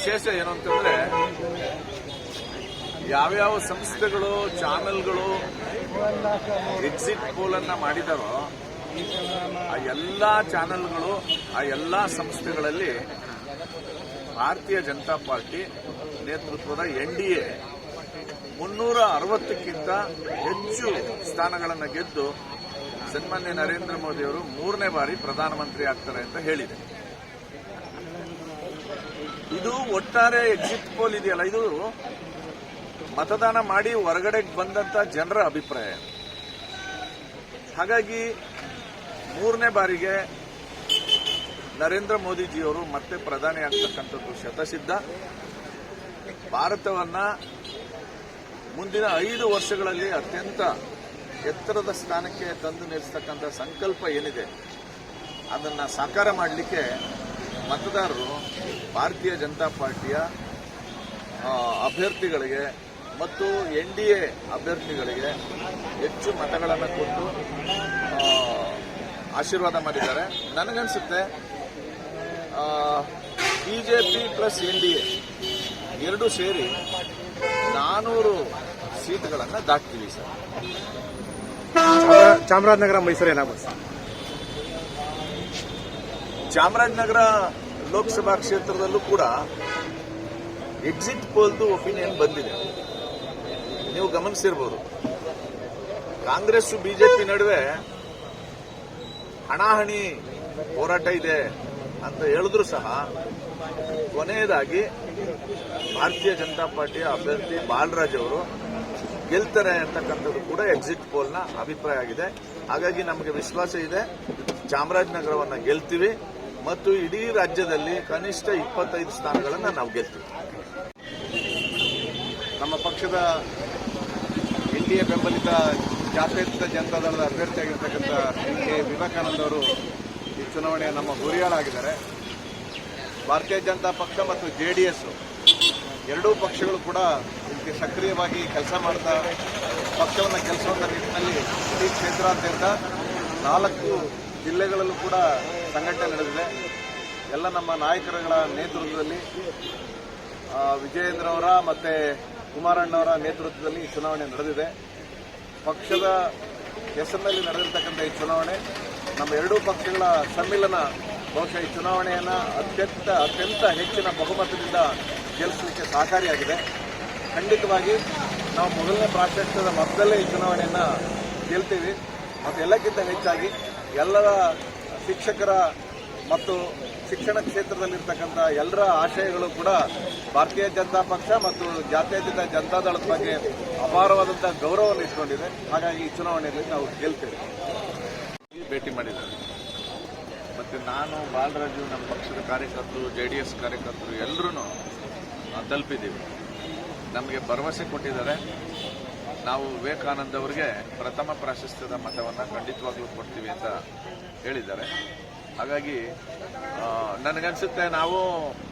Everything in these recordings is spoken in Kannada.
ವಿಶೇಷ ಏನು ಅಂತಂದ್ರೆ ಯಾವ್ಯಾವ ಸಂಸ್ಥೆಗಳು ಚಾನೆಲ್ಗಳು ಎಕ್ಸಿಟ್ ಪೋಲ್ ಅನ್ನ ಮಾಡಿದಾರೋ ಆ ಎಲ್ಲಾ ಚಾನೆಲ್ಗಳು ಆ ಎಲ್ಲಾ ಸಂಸ್ಥೆಗಳಲ್ಲಿ ಭಾರತೀಯ ಜನತಾ ಪಾರ್ಟಿ ನೇತೃತ್ವದ NDA 360ಕ್ಕಿಂತ ಹೆಚ್ಚು ಸ್ಥಾನಗಳನ್ನು ಗೆದ್ದು ಸನ್ಮಾನ್ಯ ನರೇಂದ್ರ ಮೋದಿ ಅವರು 3ನೇ ಬಾರಿ ಪ್ರಧಾನಮಂತ್ರಿ ಆಗ್ತಾರೆ ಅಂತ ಹೇಳಿದೆ. ಇದು ಒಟ್ಟಾರೆ ಎಕ್ಸಿಟ್ ಪೋಲ್ ಇದೆಯಲ್ಲ, ಇದು ಮತದಾನ ಮಾಡಿ ಹೊರಗಡೆ ಬಂದಂತ ಜನರ ಅಭಿಪ್ರಾಯ. ಹಾಗಾಗಿ 3ನೇ ಬಾರಿಗೆ ನರೇಂದ್ರ ಮೋದಿಜಿಯವರು ಮತ್ತೆ ಪ್ರಧಾನಿ ಆಗ್ತಕ್ಕಂಥದ್ದು ಶತಸಿದ್ಧ. ಭಾರತವನ್ನ ಮುಂದಿನ 5 ವರ್ಷಗಳಲ್ಲಿ ಅತ್ಯಂತ ಎತ್ತರದ ಸ್ಥಾನಕ್ಕೆ ತಂದು ನಿಲ್ಲಿಸತಕ್ಕಂಥ ಸಂಕಲ್ಪ ಏನಿದೆ ಅದನ್ನ ಸಾಕಾರ ಮಾಡಲಿಕ್ಕೆ ಮತದಾರರು ಭಾರತೀಯ ಜನತಾ ಪಾರ್ಟಿಯ ಅಭ್ಯರ್ಥಿಗಳಿಗೆ ಮತ್ತು NDA ಅಭ್ಯರ್ಥಿಗಳಿಗೆ ಹೆಚ್ಚು ಮತಗಳನ್ನು ಕೊಟ್ಟು ಆಶೀರ್ವಾದ ಮಾಡಿದ್ದಾರೆ. ನನಗನ್ಸುತ್ತೆ ಬಿಜೆಪಿ ಪ್ಲಸ್ NDA ಎರಡೂ ಸೇರಿ 400 ಸೀಟ್ಗಳನ್ನು ದಾಟ್ತೀವಿ ಸರ್. ಚಾಮರಾಜನಗರ ಮೈಸೂರು ಏನಾಗುತ್ತೆ? ಚಾಮರಾಜನಗರ ಲೋಕಸಭಾ ಕ್ಷೇತ್ರದಲ್ಲೂ ಕೂಡ ಎಕ್ಸಿಟ್ ಪೋಲ್ದು ಒಪಿನಿಯನ್ ಬಂದಿದೆ, ನೀವು ಗಮನಿಸಿರ್ಬೋದು. ಕಾಂಗ್ರೆಸ್ ಬಿಜೆಪಿ ನಡುವೆ ಹಣಾಹಣಿ ಹೋರಾಟ ಇದೆ ಅಂತ ಹೇಳಿದ್ರು ಸಹ ಕೊನೆಯದಾಗಿ ಭಾರತೀಯ ಜನತಾ ಪಾರ್ಟಿಯ ಅಭ್ಯರ್ಥಿ ಬಾಲರಾಜ್ ಅವರು ಗೆಲ್ತಾರೆ ಅಂತಕ್ಕಂಥದ್ದು ಕೂಡ ಎಕ್ಸಿಟ್ ಪೋಲ್ನ ಅಭಿಪ್ರಾಯ ಆಗಿದೆ. ಹಾಗಾಗಿ ನಮಗೆ ವಿಶ್ವಾಸ ಇದೆ, ಚಾಮರಾಜನಗರವನ್ನು ಗೆಲ್ತೀವಿ ಮತ್ತು ಇಡೀ ರಾಜ್ಯದಲ್ಲಿ ಕನಿಷ್ಠ 25 ಸ್ಥಾನಗಳನ್ನು ನಾವು ಗೆಲ್ತೀವಿ. ನಮ್ಮ ಪಕ್ಷದ NDA ಬೆಂಬಲಿತ ಜಾತ್ಯತೀತ ಜನತಾದಳದ ಅಭ್ಯರ್ಥಿಯಾಗಿರ್ತಕ್ಕಂಥ ಕೆ ವಿವೇಕಾನಂದ ಅವರು ಈ ಚುನಾವಣೆಯ ನಮ್ಮ ಗುರಿಯಾಳಾಗಿದ್ದಾರೆ. ಭಾರತೀಯ ಜನತಾ ಪಕ್ಷ ಮತ್ತು JDS ಎರಡೂ ಪಕ್ಷಗಳು ಕೂಡ ಇದಕ್ಕೆ ಸಕ್ರಿಯವಾಗಿ ಕೆಲಸ ಮಾಡ್ತಾ ಪಕ್ಷವನ್ನು ಕೆಲಸದ ನಿಟ್ಟಿನಲ್ಲಿ ಇಡೀ ಕ್ಷೇತ್ರಾದ್ಯಂತ 4 ಜಿಲ್ಲೆಗಳಲ್ಲೂ ಕೂಡ ಸಂಘಟನೆ ನಡೆದಿದೆ. ಎಲ್ಲ ನಮ್ಮ ನಾಯಕರುಗಳ ನೇತೃತ್ವದಲ್ಲಿ ವಿಜಯೇಂದ್ರ ಅವರ ಮತ್ತು ಕುಮಾರಣ್ಣವರ ನೇತೃತ್ವದಲ್ಲಿ ಈ ಚುನಾವಣೆ ನಡೆದಿದೆ. ಪಕ್ಷದ ಹೆಸರಿನಲ್ಲಿ ನಡೆದಿರ್ತಕ್ಕಂಥ ಈ ಚುನಾವಣೆ ನಮ್ಮ ಎರಡೂ ಪಕ್ಷಗಳ ಸಮ್ಮಿಲನ ಬಹುಶಃ ಈ ಚುನಾವಣೆಯನ್ನು ಅತ್ಯಂತ ಹೆಚ್ಚಿನ ಬಹುಮತದಿಂದ ಗೆಲ್ಲಿಸಲಿಕ್ಕೆ ಸಹಕಾರಿಯಾಗಿದೆ. ಖಂಡಿತವಾಗಿ ನಾವು ಮೊದಲನೇ ಪ್ರಾಶಸ್ತ್ಯದ ಮತದಲ್ಲೇ ಈ ಚುನಾವಣೆಯನ್ನು ಗೆಲ್ತೀವಿ ಮತ್ತು ಎಲ್ಲಕ್ಕಿಂತ ಹೆಚ್ಚಾಗಿ ಎಲ್ಲರ ಶಿಕ್ಷಕರ ಮತ್ತು ಶಿಕ್ಷಣ ಕ್ಷೇತ್ರದಲ್ಲಿರ್ತಕ್ಕಂಥ ಎಲ್ಲರ ಆಶಯಗಳು ಕೂಡ ಭಾರತೀಯ ಜನತಾ ಪಕ್ಷ ಮತ್ತು ಜಾತ್ಯತೀತ ಜನತಾದಳದ ಬಗ್ಗೆ ಅಪಾರವಾದಂಥ ಗೌರವವನ್ನು ಇಟ್ಕೊಂಡಿದೆ. ಹಾಗಾಗಿ ಈ ಚುನಾವಣೆಯಲ್ಲಿ ನಾವು ಗೆಲ್ತೇವೆ. ಭೇಟಿ ಮಾಡಿದ್ದಾರೆ. ಮತ್ತು ನಾನು ಬಾಲರಾಜು, ನಮ್ಮ ಪಕ್ಷದ ಕಾರ್ಯಕರ್ತರು, JDS ಕಾರ್ಯಕರ್ತರು ಎಲ್ಲರೂ ತಲುಪಿದ್ದೀವಿ. ನಮಗೆ ಭರವಸೆ ಕೊಟ್ಟಿದ್ದಾರೆ. ನಾವು ವಿವೇಕಾನಂದ ಅವರಿಗೆ ಪ್ರಥಮ ಪ್ರಾಶಸ್ತ್ಯದ ಮತವನ್ನು ಖಂಡಿತವಾಗ್ಲೂ ಕೊಡ್ತೀವಿ ಅಂತ ಹೇಳಿದ್ದಾರೆ. ಹಾಗಾಗಿ ನನಗನ್ಸುತ್ತೆ ನಾವು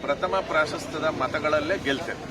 ಪ್ರಥಮ ಪ್ರಾಶಸ್ತ್ಯದ ಮತಗಳಲ್ಲೇ ಗೆಲ್ತೇವೆ.